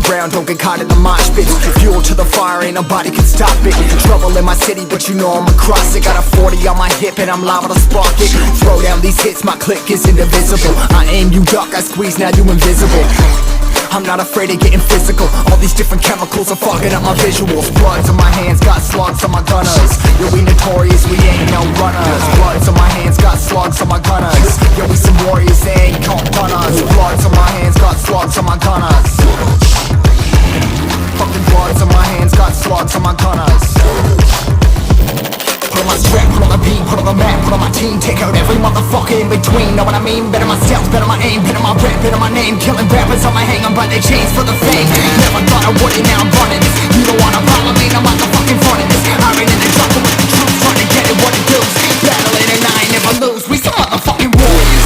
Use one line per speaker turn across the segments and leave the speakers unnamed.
ground, don't get caught in the mosh pits. Fuel to the fire, ain't nobody can stop it. Trouble in my city, but you know I'm across it. Got a 40 on my hip and I'm liable to spark it. Throw down these hits, my click is indivisible. I aim, you duck, I squeeze, now you invisible. I'm not afraid of getting physical. All these different chemicals are fogging up my visuals. Bloods on my hands, got slugs on my gunners. Yo, we notorious, we ain't no runners. Bloods on my hands, got slugs on my gunners. Yo, we some warriors, they ain't gon' run us. Bloods on my hands, got slugs on my gunners. Fucking bloods on my hands, got slugs on my gunners. Put on my strap, put on the beat, put on the map, put on my team. Take out every motherfucker in between. Know what I mean? Better myself, better my aim, better my rap, better my name. Killing rappers on my hang on by their chains for the fame. Never thought I would it, now I'm running this. You don't wanna follow me, I'm out the fucking front of this. I ran in the jungle with the truth, trying to get it what it does. Battling and I ain't never lose, we some motherfucking warriors.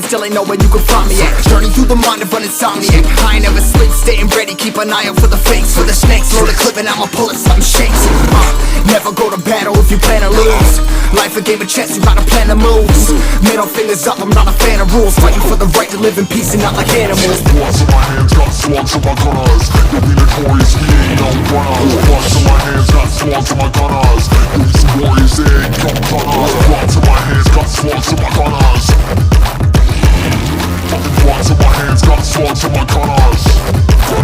Still ain't know where you can find me at. Journey through the mind of an insomniac. I ain't never sleep, staying ready, keep an eye out for the fakes. For the snakes, load a clip and I'ma pull it, something shakes. Never go to battle if you plan to lose. Life a game of chess, you gotta plan the moves. Middle fingers up, I'm not a fan of rules. Fighting for the right to live in peace and not like animals.
Bloods in my hands, got slugs in my gunners. You'll be notorious, we ain't no runners. Bloods in my hands, got slugs in my gunners. You'll be some warriors, they ain't no runners. Bloods in my hands, got slugs in my gunners. Fucking bloods in my hands, got slugs in my gunners.
Put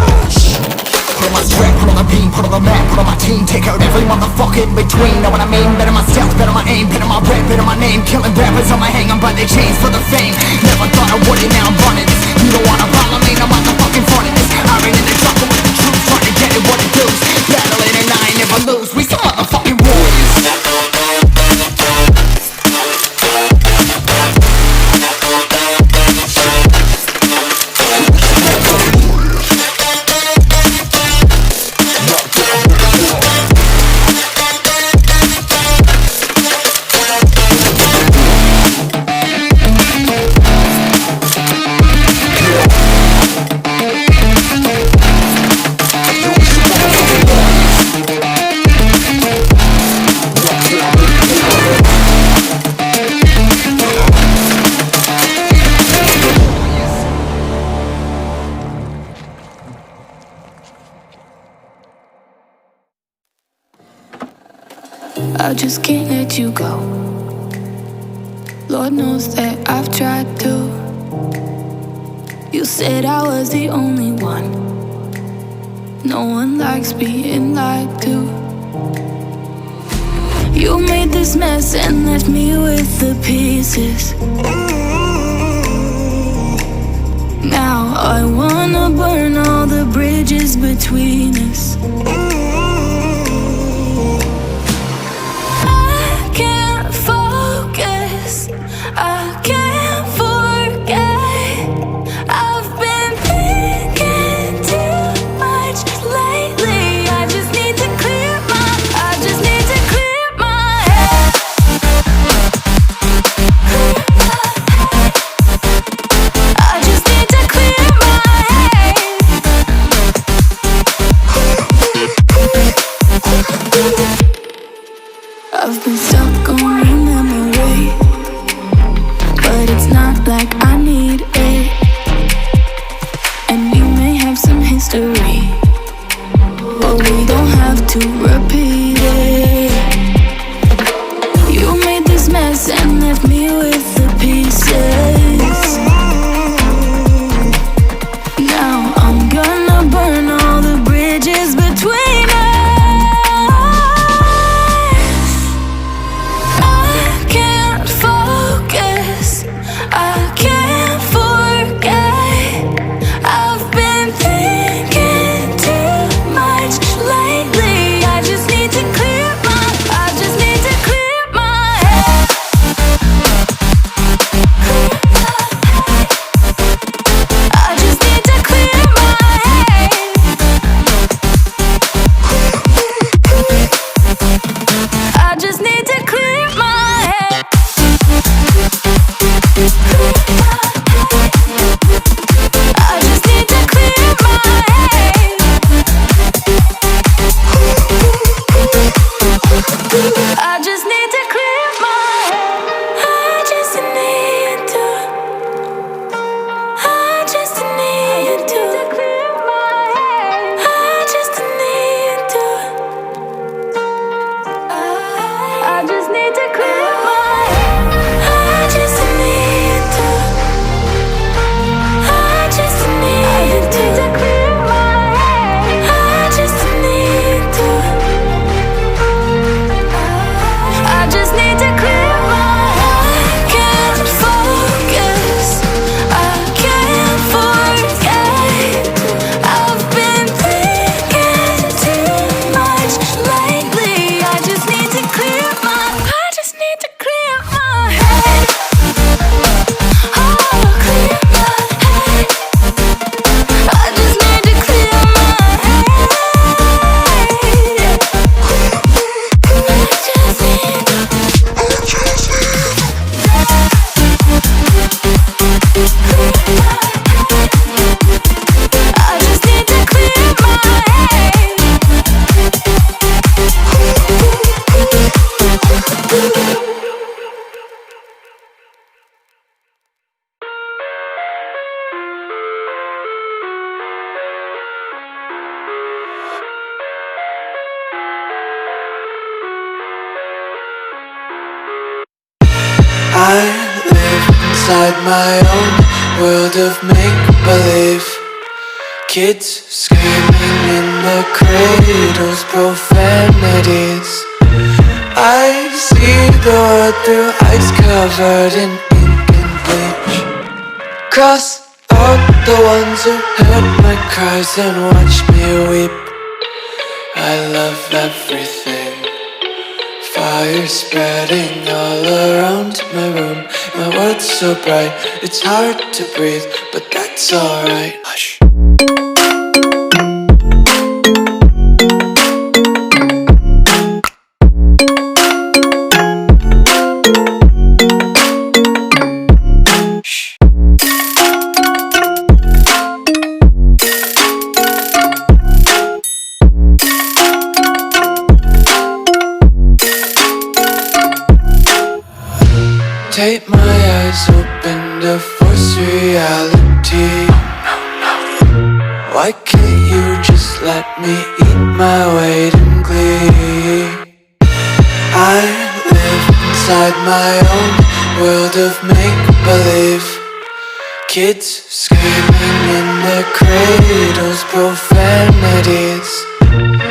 on my strap, put on the beam, put on the map, put on my team. Take out every motherfucker in between. Know what I mean? Better myself, better my aim, better my rap, better my name. Killing rappers on my hang on by their chains for the fame. Never thought I would it, now I'm running this. You don't wanna follow me, I'm out the fucking front of this. I ran in the jungle with the truth, trying to get it what it does. Battling and I ain't never lose, we some motherfucking warriors.
I just can't let you go. Lord knows that I've tried to. You said I was the only one. No one likes being lied to. You made this mess and left me with the pieces. Now I wanna burn all the bridges between us. I can't forget. I've been thinking too much lately. I just need to clear my head. I just need to clear my head. I've been stuck on your memory, but I just need to clear my head. I just need to clear my head. I just need to. I just need to clear my head. I just need to. I just need to clear my head. I just need to. I just need to clear my head. I just need to. I just need to clear my head. Can't focus. I can't forget. I've been thinking too much lately. I just need to clear my. I just need to clear my head. Oh, clear my head. I just need to clear my head. I just need to clear my head.
I live inside my own world of make-believe. Kids screaming in their cradles, profanities. I see the world through eyes covered in ink and bleach. Cross out the ones who heard my cries and watched me weep. I love everything. Fire spreading all around my room. My world's so bright, it's hard to breathe, but that's alright. Hush. Take my eyes open to force reality. Why can't you just let me eat my weight in glee? I live inside my own world of make-believe. Kids screaming in their cradles, profanities.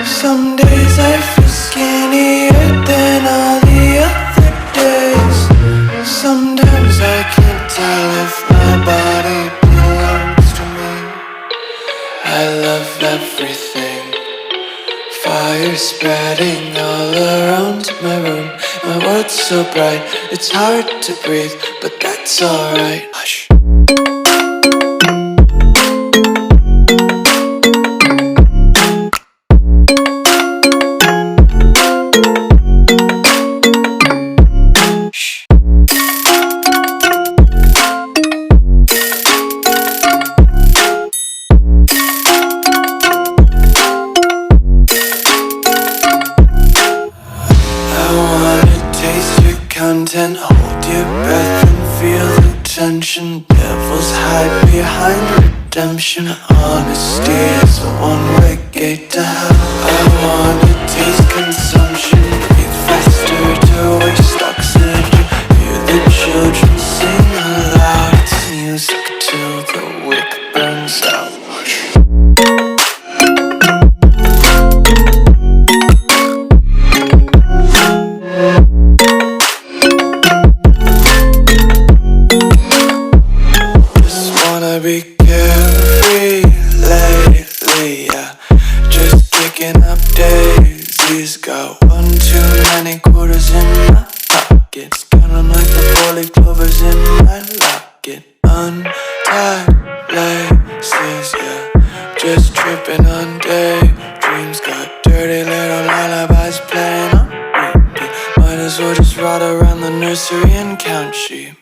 Some days I feel skinnier than all the other days. Sometimes I can't tell if my body belongs to me. I love everything. Fire spreading all around my room. My world's so bright, it's hard to breathe, but that's alright. Hush. Content, hold your breath and feel the tension. Devils hide behind redemption. Honesty is a one-way gate to hell. I wanna taste consumption. Breathe faster to waste oxygen. Hear the children sing aloud. It's music till the wick burns out. Be carefree lately, yeah. Just kicking up daisies. Got one too many quarters in my pockets. Count 'em like the 4-leaf clovers in my locket. Untied laces, yeah. Just tripping on daydreams. Got dirty little lullabies playing on repeat. Might as well just ride around the nursery and count sheep.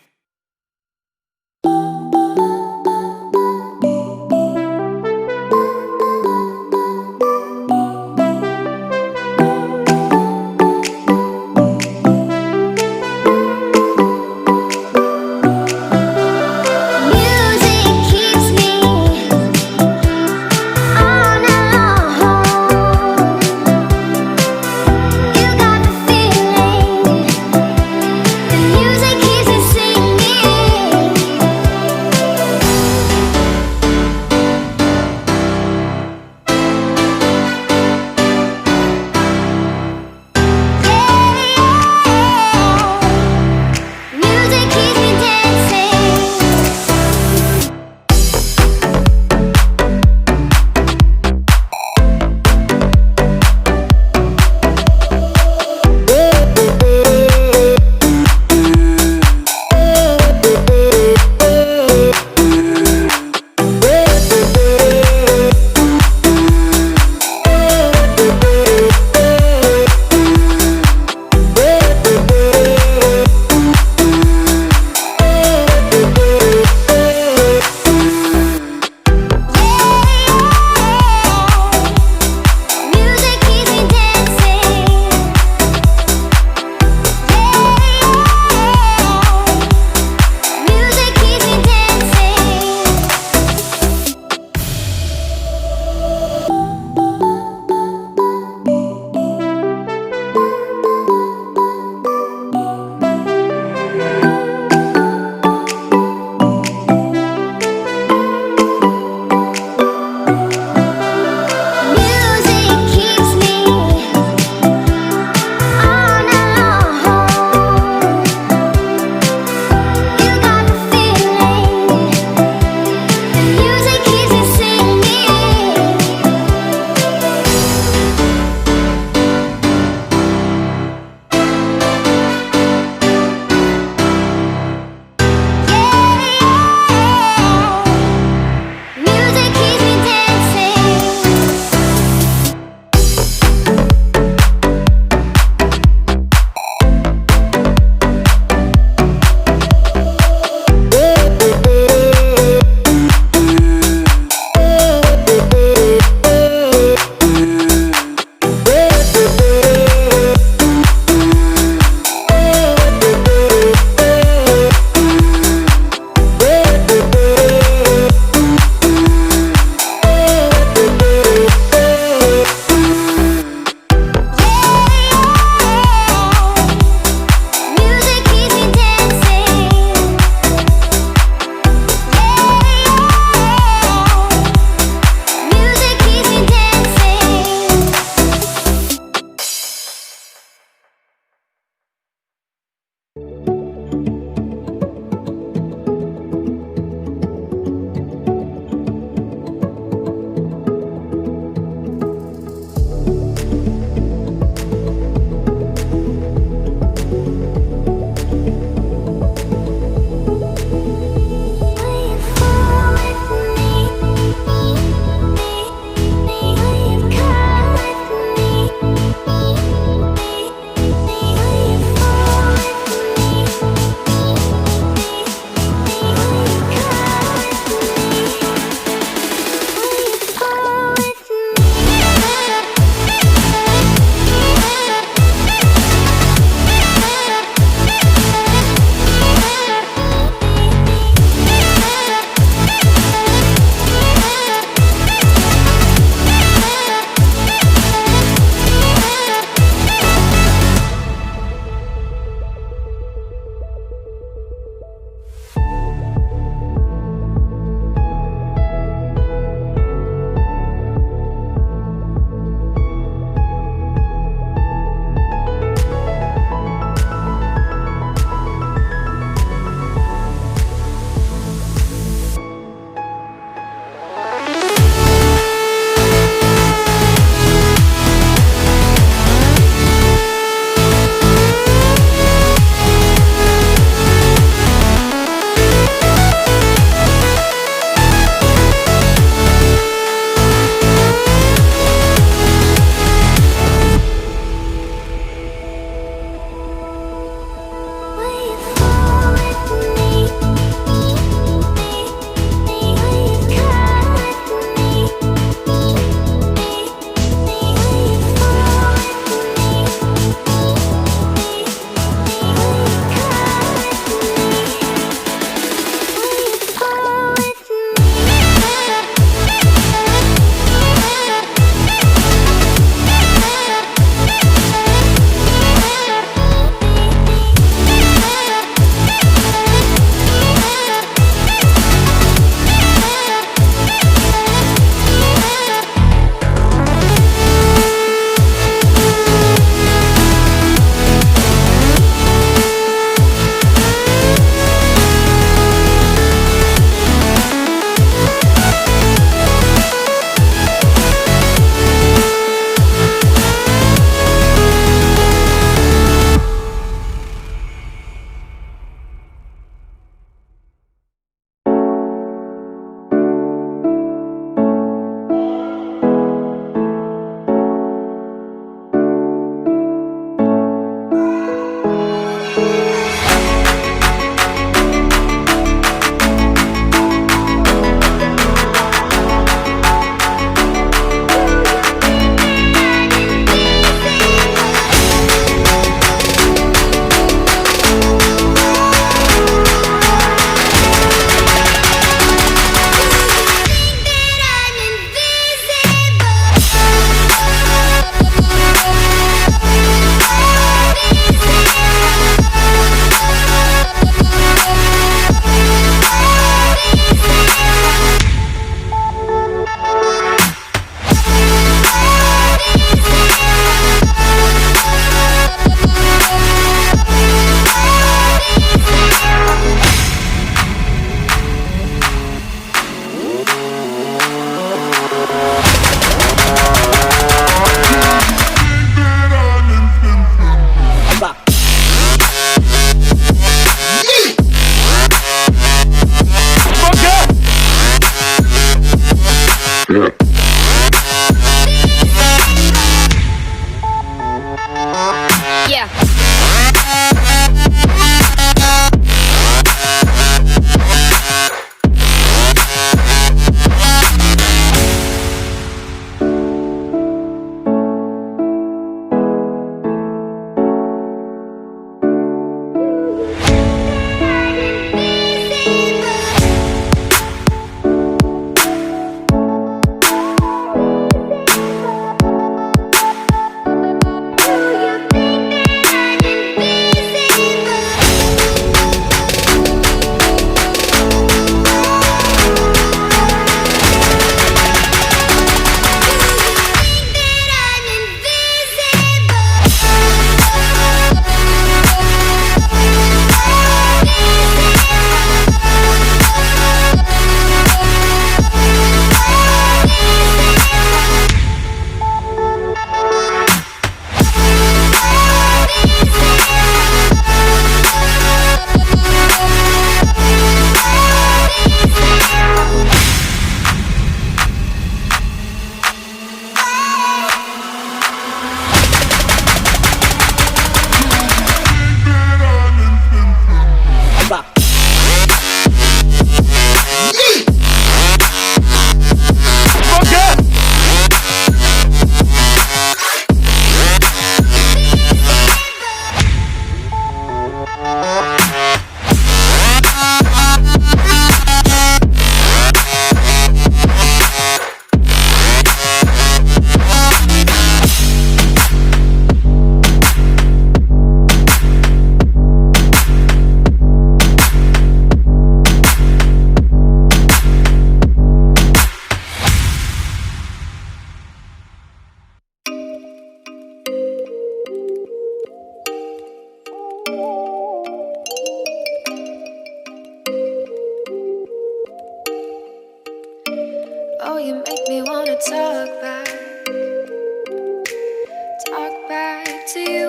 Yeah. Oh, you make me wanna talk back to you.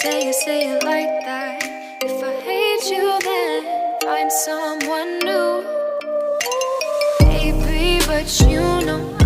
Say it like that. If I hate you, then find someone new. Baby, but you know